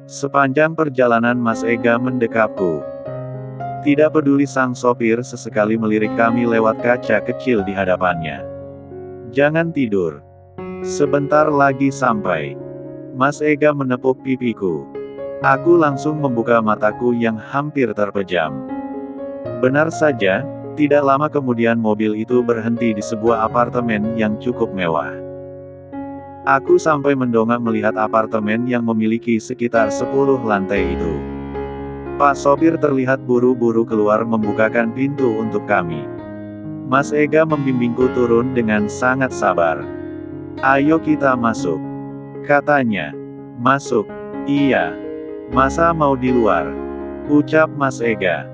Sepanjang perjalanan Mas Ega mendekapku. Tidak peduli sang sopir sesekali melirik kami lewat kaca kecil di hadapannya. Jangan tidur. Sebentar lagi sampai. Mas Ega menepuk pipiku. Aku langsung membuka mataku yang hampir terpejam. Benar saja, tidak lama kemudian mobil itu berhenti di sebuah apartemen yang cukup mewah. Aku sampai mendongak melihat apartemen yang memiliki sekitar 10 lantai itu. Pak sopir terlihat buru-buru keluar membukakan pintu untuk kami. Mas Ega membimbingku turun dengan sangat sabar. Ayo kita masuk, katanya. Masuk? Iya. Masa mau di luar? Ucap Mas Ega.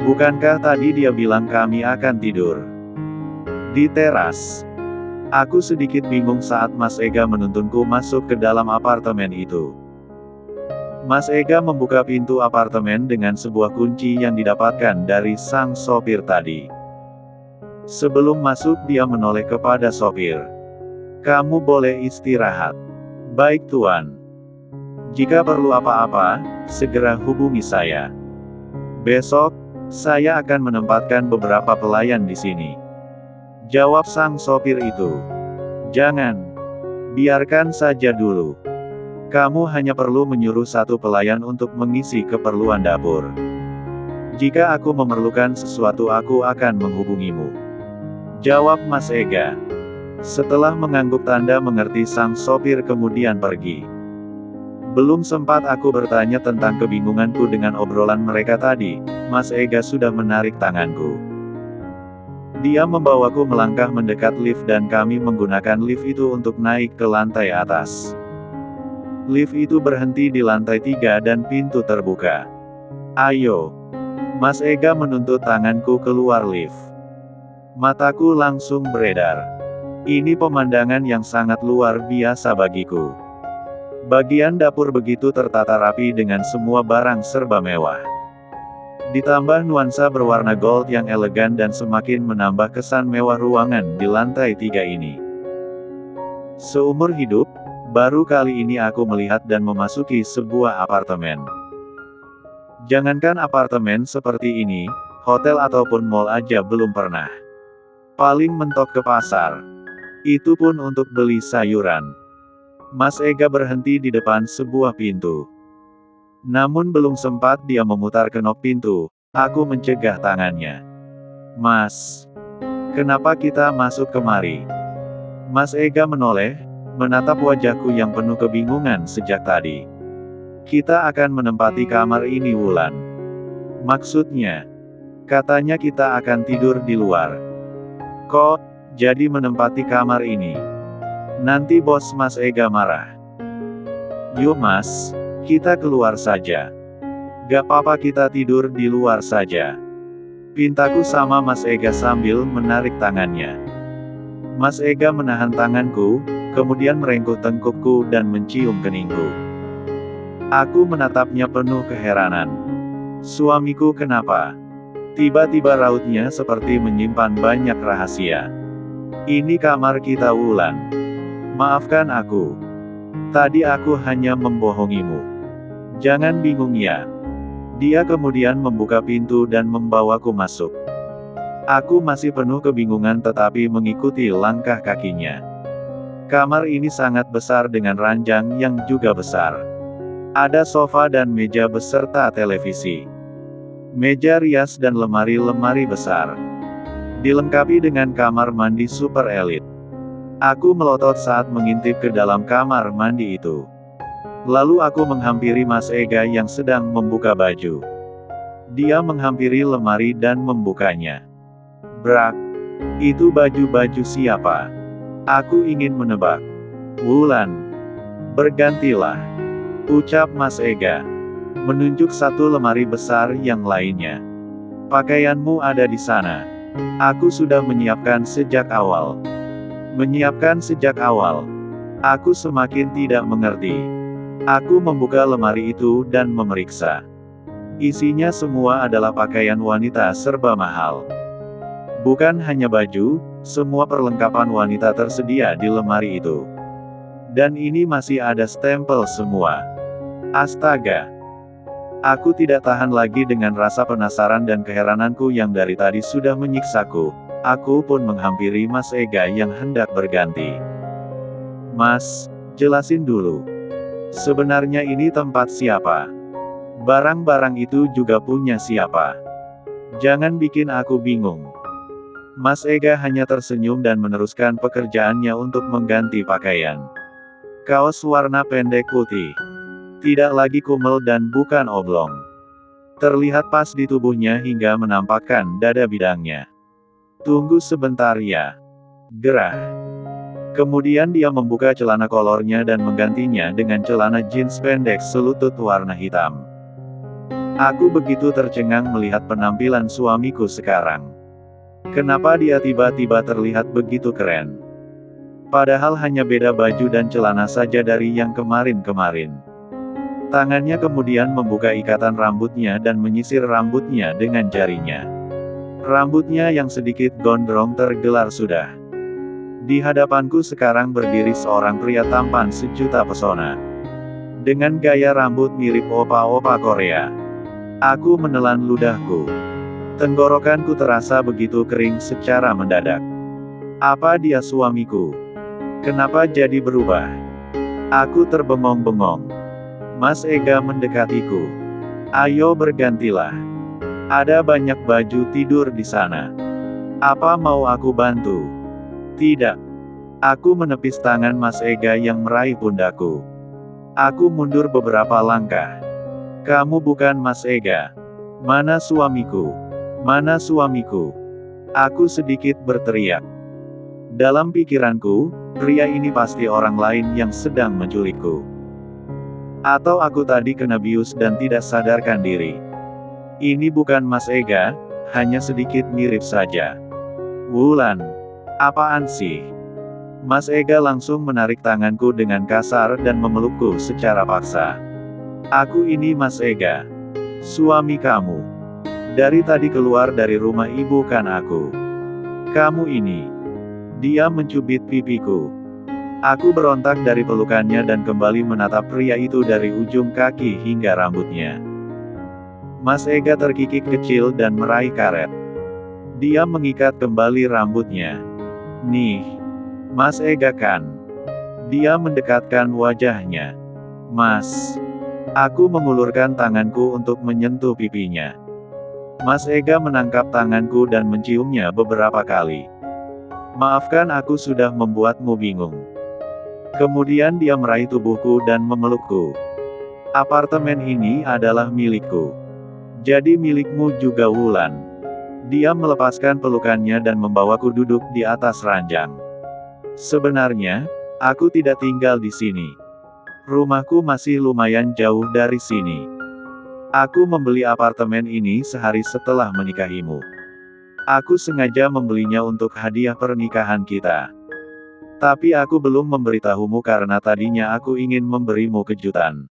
Bukankah tadi dia bilang kami akan tidur di teras? Aku sedikit bingung saat Mas Ega menuntunku masuk ke dalam apartemen itu. Mas Ega membuka pintu apartemen dengan sebuah kunci yang didapatkan dari sang sopir tadi. Sebelum masuk dia menoleh kepada sopir. Kamu boleh istirahat. Baik tuan. Jika perlu apa-apa, segera hubungi saya. Besok, saya akan menempatkan beberapa pelayan di sini. Jawab sang sopir itu. Jangan. Biarkan saja dulu. Kamu hanya perlu menyuruh satu pelayan untuk mengisi keperluan dapur. Jika aku memerlukan sesuatu aku akan menghubungimu. Jawab Mas Ega. Setelah mengangguk tanda mengerti sang sopir kemudian pergi. Belum sempat aku bertanya tentang kebingunganku dengan obrolan mereka tadi, Mas Ega sudah menarik tanganku. Dia membawaku melangkah mendekat lift dan kami menggunakan lift itu untuk naik ke lantai atas. Lift itu berhenti di lantai 3 dan pintu terbuka. Ayo. Mas Ega menuntut tanganku keluar lift. Mataku langsung beredar. Ini pemandangan yang sangat luar biasa bagiku. Bagian dapur begitu tertata rapi dengan semua barang serba mewah. Ditambah nuansa berwarna gold yang elegan dan semakin menambah kesan mewah ruangan di lantai 3 ini. Seumur hidup, baru kali ini aku melihat dan memasuki sebuah apartemen. Jangankan apartemen seperti ini, hotel ataupun mall aja belum pernah. Paling mentok ke pasar. Itu pun untuk beli sayuran. Mas Ega berhenti di depan sebuah pintu. Namun belum sempat dia memutar kenop pintu, aku mencegah tangannya. Mas, kenapa kita masuk kemari? Mas Ega menoleh, menatap wajahku yang penuh kebingungan sejak tadi. Kita akan menempati kamar ini Wulan. Maksudnya, katanya kita akan tidur di luar. Kok, jadi menempati kamar ini? Nanti bos Mas Ega marah. Yuk mas. Kita keluar saja. Gak apa-apa kita tidur di luar saja. Pintaku sama Mas Ega sambil menarik tangannya. Mas Ega menahan tanganku, kemudian merengkuh tengkukku dan mencium keningku. Aku menatapnya penuh keheranan. Suamiku kenapa? Tiba-tiba rautnya seperti menyimpan banyak rahasia. Ini kamar kita Wulan. Maafkan aku. Tadi aku hanya membohongimu. Jangan bingung ya. Dia kemudian membuka pintu dan membawaku masuk. Aku masih penuh kebingungan tetapi mengikuti langkah kakinya. Kamar ini sangat besar dengan ranjang yang juga besar. Ada sofa dan meja beserta televisi. Meja rias dan lemari-lemari besar. Dilengkapi dengan kamar mandi super elit. Aku melotot saat mengintip ke dalam kamar mandi itu. Lalu aku menghampiri Mas Ega yang sedang membuka baju. Dia menghampiri lemari dan membukanya. Brak. Itu baju-baju siapa? Aku ingin menebak. Wulan. Bergantilah. Ucap Mas Ega. Menunjuk satu lemari besar yang lainnya. Pakaianmu ada di sana. Aku sudah menyiapkan sejak awal. Menyiapkan sejak awal. Aku semakin tidak mengerti. Aku membuka lemari itu dan memeriksa. Isinya semua adalah pakaian wanita serba mahal. Bukan hanya baju, semua perlengkapan wanita tersedia di lemari itu. Dan ini masih ada stempel semua. Astaga! Aku tidak tahan lagi dengan rasa penasaran dan keherananku yang dari tadi sudah menyiksaku. Aku pun menghampiri Mas Ega yang hendak berganti. Mas, jelasin dulu. Sebenarnya ini tempat siapa? Barang-barang itu juga punya siapa? Jangan bikin aku bingung. Mas Ega hanya tersenyum dan meneruskan pekerjaannya untuk mengganti pakaian. Kaos warna pendek putih. Tidak lagi kumel dan bukan oblong. Terlihat pas di tubuhnya hingga menampakkan dada bidangnya. Tunggu sebentar ya. Gerah. Kemudian dia membuka celana kolornya dan menggantinya dengan celana jeans pendek selutut warna hitam. Aku begitu tercengang melihat penampilan suamiku sekarang. Kenapa dia tiba-tiba terlihat begitu keren? Padahal hanya beda baju dan celana saja dari yang kemarin-kemarin. Tangannya kemudian membuka ikatan rambutnya dan menyisir rambutnya dengan jarinya. Rambutnya yang sedikit gondrong tergelar sudah. Di hadapanku sekarang berdiri seorang pria tampan sejuta pesona. Dengan gaya rambut mirip opa-opa Korea. Aku menelan ludahku. Tenggorokanku terasa begitu kering secara mendadak. Apa dia suamiku? Kenapa jadi berubah? Aku terbengong-bengong. Mas Ega mendekatiku. Ayo bergantilah. Ada banyak baju tidur di sana. Apa mau aku bantu? Tidak. Aku menepis tangan Mas Ega yang meraih pundakku. Aku mundur beberapa langkah. Kamu bukan Mas Ega. Mana suamiku? Mana suamiku? Aku sedikit berteriak. Dalam pikiranku, pria ini pasti orang lain yang sedang menculikku. Atau aku tadi kena bius dan tidak sadarkan diri. Ini bukan Mas Ega, hanya sedikit mirip saja. Wulan, apaan sih? Mas Ega langsung menarik tanganku dengan kasar dan memelukku secara paksa. Aku ini Mas Ega. Suami kamu. Dari tadi keluar dari rumah ibu kan aku. Kamu ini. Dia mencubit pipiku. Aku berontak dari pelukannya dan kembali menatap pria itu dari ujung kaki hingga rambutnya. Mas Ega terkikik kecil dan meraih karet. Dia mengikat kembali rambutnya. Nih, Mas Ega kan? Dia mendekatkan wajahnya. Mas. Aku mengulurkan tanganku untuk menyentuh pipinya. Mas Ega menangkap tanganku dan menciumnya beberapa kali. Maafkan aku sudah membuatmu bingung. Kemudian dia meraih tubuhku dan memelukku. Apartemen ini adalah milikku. Jadi milikmu juga Wulan. Dia melepaskan pelukannya dan membawaku duduk di atas ranjang. Sebenarnya, aku tidak tinggal di sini. Rumahku masih lumayan jauh dari sini. Aku membeli apartemen ini sehari setelah menikahimu. Aku sengaja membelinya untuk hadiah pernikahan kita. Tapi aku belum memberitahumu karena tadinya aku ingin memberimu kejutan.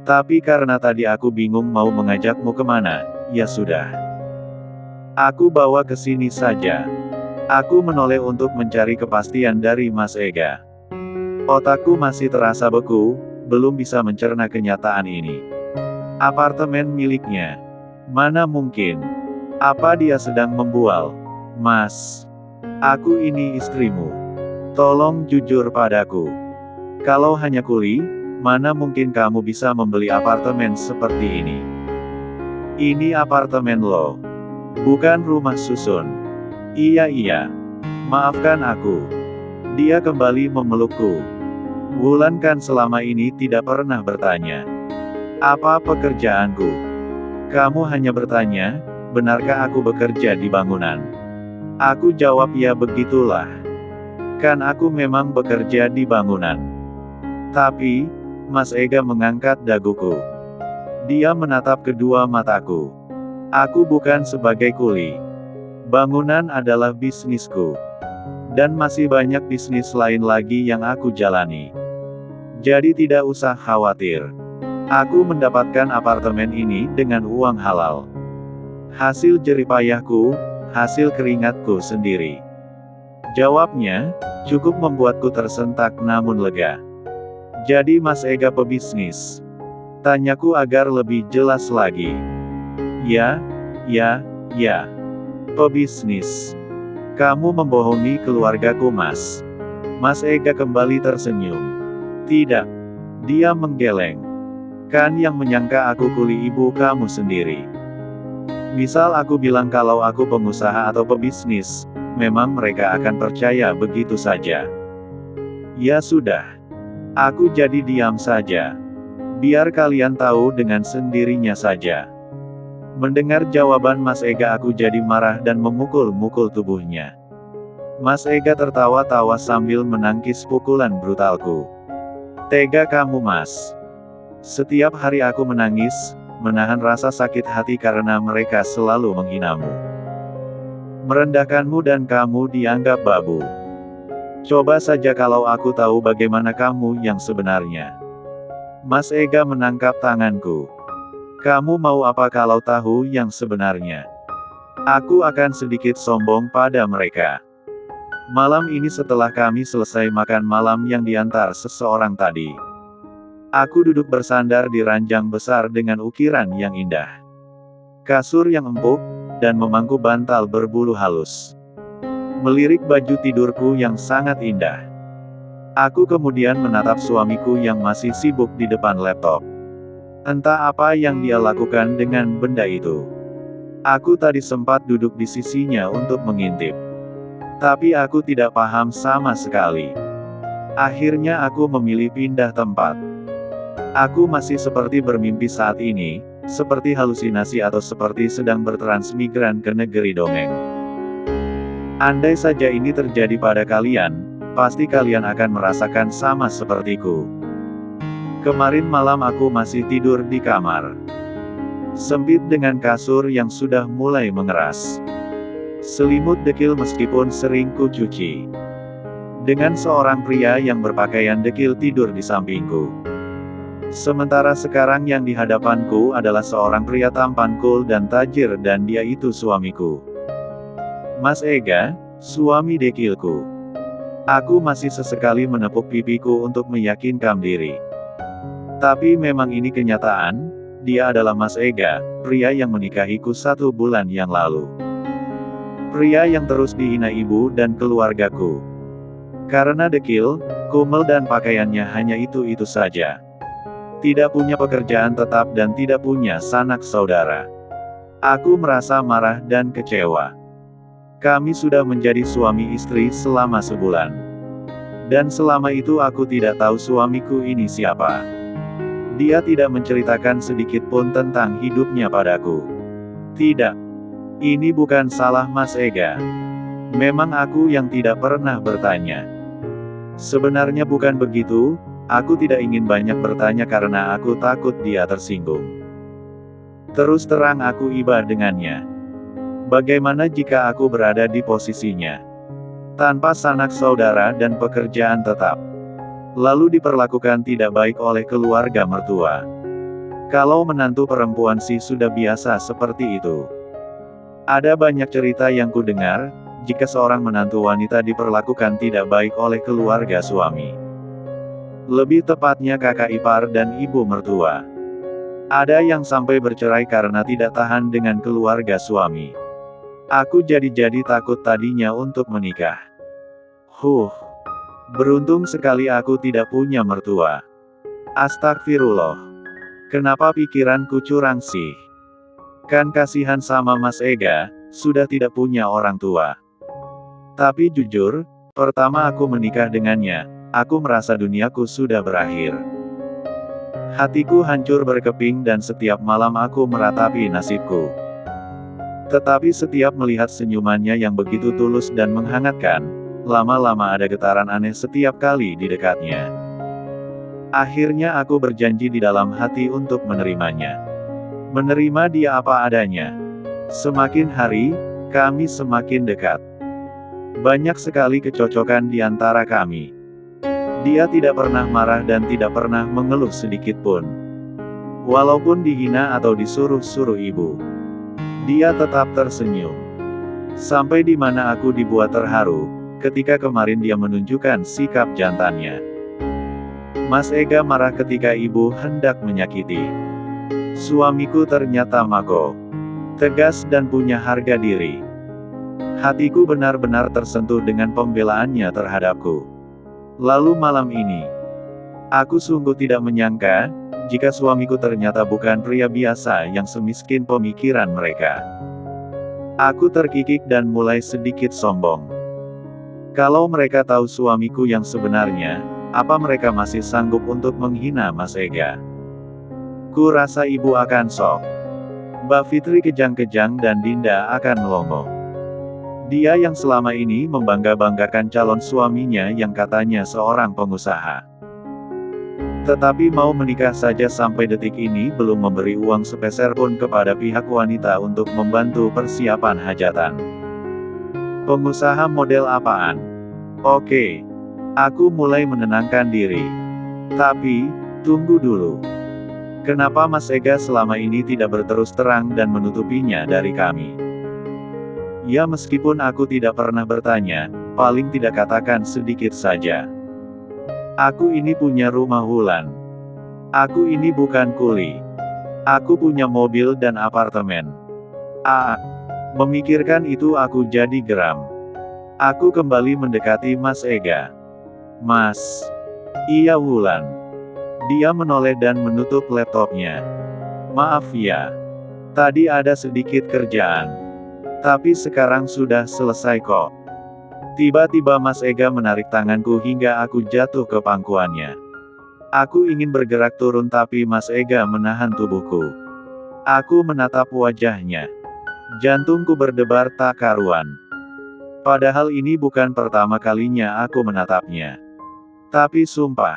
Tapi karena tadi aku bingung mau mengajakmu kemana, ya sudah. Aku bawa ke sini saja. Aku menoleh untuk mencari kepastian dari Mas Ega. Otakku masih terasa beku, belum bisa mencerna kenyataan ini. Apartemen miliknya. Mana mungkin? Apa dia sedang membual? Mas. Aku ini istrimu. Tolong jujur padaku. Kalau hanya kuli, mana mungkin kamu bisa membeli apartemen seperti ini? Ini apartemen lo. Bukan rumah susun. Iya. Maafkan aku. Dia kembali memelukku. Wulan kan selama ini tidak pernah bertanya. Apa pekerjaanku? Kamu hanya bertanya, benarkah aku bekerja di bangunan? Aku jawab ya begitulah. Kan aku memang bekerja di bangunan. Tapi, Mas Ega mengangkat daguku. Dia menatap kedua mataku. Aku bukan sebagai kuli. Bangunan adalah bisnisku. Dan masih banyak bisnis lain lagi yang aku jalani. Jadi tidak usah khawatir. Aku mendapatkan apartemen ini dengan uang halal. Hasil jeripayahku, hasil keringatku sendiri. Jawabnya, cukup membuatku tersentak namun lega. Jadi Mas Ega pebisnis? Tanyaku agar lebih jelas lagi. Ya, ya. Pebisnis. Kamu membohongi keluargaku, Mas. Mas Ega kembali tersenyum. Tidak. Dia menggeleng. Kan yang menyangka aku kuli ibu kamu sendiri. Misal aku bilang kalau aku pengusaha atau pebisnis, memang mereka akan percaya begitu saja. Ya sudah. Aku jadi diam saja. Biar kalian tahu dengan sendirinya saja. Mendengar jawaban Mas Ega aku jadi marah dan memukul-mukul tubuhnya. Mas Ega tertawa-tawa sambil menangkis pukulan brutalku. Tega kamu, Mas. Setiap hari aku menangis, menahan rasa sakit hati karena mereka selalu menghinamu. Merendahkanmu dan kamu dianggap babu. Coba saja kalau aku tahu bagaimana kamu yang sebenarnya. Mas Ega menangkap tanganku. Kamu mau apa kalau tahu yang sebenarnya? Aku akan sedikit sombong pada mereka. Malam ini setelah kami selesai makan malam yang diantar seseorang tadi. Aku duduk bersandar di ranjang besar dengan ukiran yang indah. Kasur yang empuk, dan memangku bantal berbulu halus. Melirik baju tidurku yang sangat indah. Aku kemudian menatap suamiku yang masih sibuk di depan laptop. Entah apa yang dia lakukan dengan benda itu. Aku tadi sempat duduk di sisinya untuk mengintip. Tapi aku tidak paham sama sekali. Akhirnya aku memilih pindah tempat. Aku masih seperti bermimpi saat ini, seperti halusinasi atau seperti sedang bertransmigran ke negeri dongeng. Andai saja ini terjadi pada kalian, pasti kalian akan merasakan sama sepertiku. Kemarin malam aku masih tidur di kamar. Sempit dengan kasur yang sudah mulai mengeras. Selimut dekil meskipun sering ku cuci. Dengan seorang pria yang berpakaian dekil tidur di sampingku. Sementara sekarang yang di hadapanku adalah seorang pria tampan cool dan tajir dan dia itu suamiku. Mas Ega, suami dekilku. Aku masih sesekali menepuk pipiku untuk meyakinkan diri. Tapi memang ini kenyataan, dia adalah Mas Ega, pria yang menikahiku 1 bulan yang lalu. Pria yang terus dihina ibu dan keluargaku. Karena dekil, kumel dan pakaiannya hanya itu-itu saja. Tidak punya pekerjaan tetap dan tidak punya sanak saudara. Aku merasa marah dan kecewa. Kami sudah menjadi suami istri selama sebulan. Dan selama itu aku tidak tahu suamiku ini siapa. Dia tidak menceritakan sedikit pun tentang hidupnya padaku. Tidak. Ini bukan salah Mas Ega. Memang aku yang tidak pernah bertanya. Sebenarnya bukan begitu, aku tidak ingin banyak bertanya karena aku takut dia tersinggung. Terus terang aku iba dengannya. Bagaimana jika aku berada di posisinya? Tanpa sanak saudara dan pekerjaan tetap. Lalu diperlakukan tidak baik oleh keluarga mertua. Kalau menantu perempuan sih sudah biasa seperti itu. Ada banyak cerita yang ku dengar, jika seorang menantu wanita diperlakukan tidak baik oleh keluarga suami. Lebih tepatnya kakak ipar dan ibu mertua. Ada yang sampai bercerai karena tidak tahan dengan keluarga suami. Aku jadi takut tadinya untuk menikah. Beruntung sekali aku tidak punya mertua. Astagfirullah. Kenapa pikiranku curang sih? Kan kasihan sama Mas Ega, sudah tidak punya orang tua. Tapi jujur, pertama aku menikah dengannya, aku merasa duniaku sudah berakhir. Hatiku hancur berkeping dan setiap malam aku meratapi nasibku. Tetapi setiap melihat senyumannya yang begitu tulus dan menghangatkan, lama-lama ada getaran aneh setiap kali di dekatnya. Akhirnya aku berjanji di dalam hati untuk menerimanya. Menerima dia apa adanya. Semakin hari, kami semakin dekat. Banyak sekali kecocokan di antara kami. Dia tidak pernah marah dan tidak pernah mengeluh sedikit pun. Walaupun dihina atau disuruh-suruh ibu. Dia tetap tersenyum. Sampai di mana aku dibuat terharu, ketika kemarin dia menunjukkan sikap jantannya. Mas Ega marah ketika ibu hendak menyakiti. Suamiku ternyata Mako. Tegas dan punya harga diri. Hatiku benar-benar tersentuh dengan pembelaannya terhadapku. Lalu malam ini, aku sungguh tidak menyangka, jika suamiku ternyata bukan pria biasa yang semiskin pemikiran mereka. Aku terkikik dan mulai sedikit sombong. Kalau mereka tahu suamiku yang sebenarnya, apa mereka masih sanggup untuk menghina Mas Ega? Ku rasa ibu akan shock. Mbak Fitri kejang-kejang dan Dinda akan melongo. Dia yang selama ini membangga-banggakan calon suaminya yang katanya seorang pengusaha. Tetapi mau menikah saja sampai detik ini belum memberi uang sepeser pun kepada pihak wanita untuk membantu persiapan hajatan. Pengusaha model apaan? Oke. Aku mulai menenangkan diri. Tapi, tunggu dulu. Kenapa Mas Ega selama ini tidak berterus terang dan menutupinya dari kami? Ya meskipun aku tidak pernah bertanya, paling tidak katakan sedikit saja. Aku ini punya rumah Wulan. Aku ini bukan kuli. Aku punya mobil dan apartemen. Memikirkan itu aku jadi geram. Aku kembali mendekati Mas Ega. Mas. Iya Wulan. Dia menoleh dan menutup laptopnya. Maaf ya. Tadi ada sedikit kerjaan. Tapi sekarang sudah selesai kok. Tiba-tiba Mas Ega menarik tanganku hingga aku jatuh ke pangkuannya. Aku ingin bergerak turun tapi Mas Ega menahan tubuhku. Aku menatap wajahnya. Jantungku berdebar tak karuan. Padahal ini bukan pertama kalinya aku menatapnya. Tapi sumpah,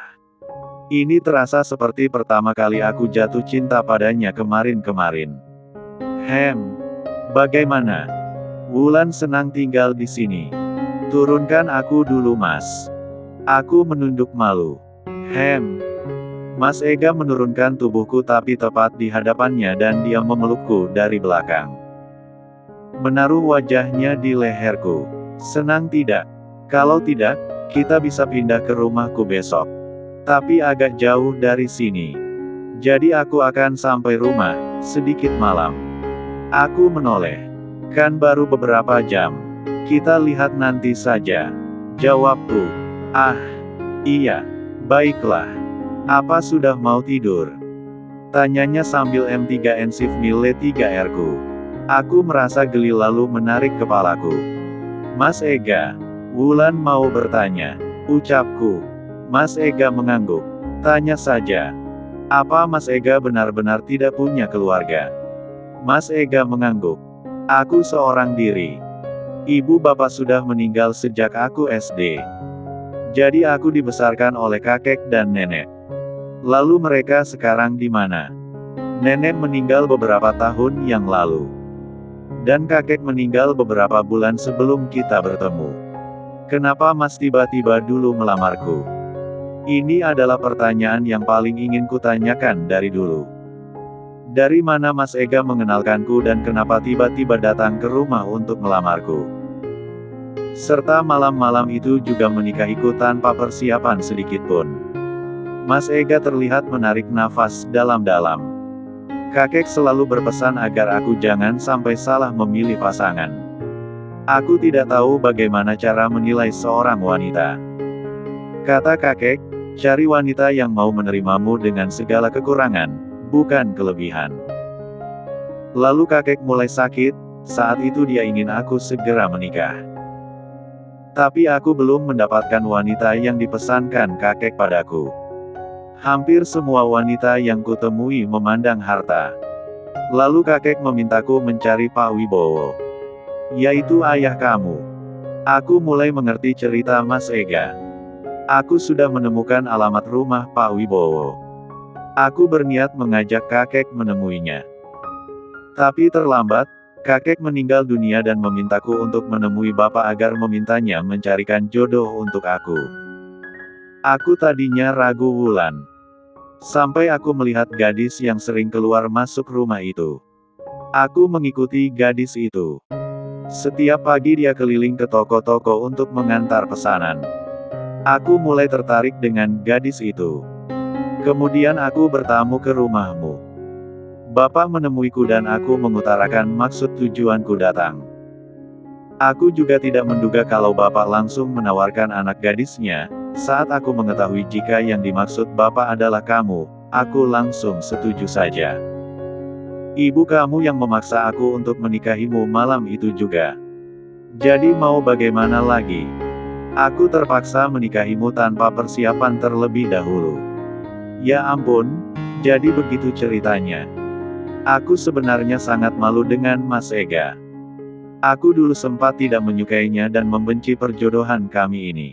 ini terasa seperti pertama kali aku jatuh cinta padanya kemarin-kemarin. Bagaimana? Wulan senang tinggal di sini. Turunkan aku dulu Mas. Aku menunduk malu. Mas Ega menurunkan tubuhku tapi tepat di hadapannya dan dia memelukku dari belakang. Menaruh wajahnya di leherku. Senang tidak? Kalau tidak, kita bisa pindah ke rumahku besok. Tapi agak jauh dari sini. Jadi aku akan sampai rumah, sedikit malam. Aku menoleh. Kan baru beberapa jam. Kita lihat nanti saja. Jawabku. Iya. Baiklah. Apa sudah mau tidur? Tanyanya sambil M3 Ensif Mille 3R ku. Aku merasa geli lalu menarik kepalaku. Mas Ega. Wulan mau bertanya. Ucapku. Mas Ega mengangguk. Tanya saja. Apa Mas Ega benar-benar tidak punya keluarga? Mas Ega mengangguk. Aku seorang diri. Ibu bapak sudah meninggal sejak aku SD. Jadi aku dibesarkan oleh kakek dan nenek. Lalu mereka sekarang di mana? Nenek meninggal beberapa tahun yang lalu. Dan kakek meninggal beberapa bulan sebelum kita bertemu. Kenapa Mas tiba-tiba dulu melamarku? Ini adalah pertanyaan yang paling ingin kutanyakan dari dulu. Dari mana Mas Ega mengenalkanku dan kenapa tiba-tiba datang ke rumah untuk melamarku? Serta malam-malam itu juga menikahiku tanpa persiapan sedikitpun. Mas Ega terlihat menarik nafas dalam-dalam. Kakek selalu berpesan agar aku jangan sampai salah memilih pasangan. Aku tidak tahu bagaimana cara menilai seorang wanita. Kata kakek, cari wanita yang mau menerimamu dengan segala kekurangan, bukan kelebihan. Lalu kakek mulai sakit, saat itu dia ingin aku segera menikah. Tapi aku belum mendapatkan wanita yang dipesankan kakek padaku. Hampir semua wanita yang kutemui memandang harta. Lalu kakek memintaku mencari Pak Wibowo. Yaitu ayah kamu. Aku mulai mengerti cerita Mas Ega. Aku sudah menemukan alamat rumah Pak Wibowo. Aku berniat mengajak kakek menemuinya. Tapi terlambat, kakek meninggal dunia dan memintaku untuk menemui bapak agar memintanya mencarikan jodoh untuk aku. Aku tadinya ragu Wulan. Sampai aku melihat gadis yang sering keluar masuk rumah itu. Aku mengikuti gadis itu. Setiap pagi dia keliling ke toko-toko untuk mengantar pesanan. Aku mulai tertarik dengan gadis itu. Kemudian aku bertamu ke rumahmu. Bapak menemuiku dan aku mengutarakan maksud tujuanku datang. Aku juga tidak menduga kalau Bapak langsung menawarkan anak gadisnya. Saat aku mengetahui jika yang dimaksud Bapak adalah kamu, aku langsung setuju saja. Ibu kamu yang memaksa aku untuk menikahimu malam itu juga. Jadi mau bagaimana lagi? Aku terpaksa menikahimu tanpa persiapan terlebih dahulu. Ya ampun, jadi begitu ceritanya. Aku sebenarnya sangat malu dengan Mas Ega. Aku dulu sempat tidak menyukainya dan membenci perjodohan kami ini.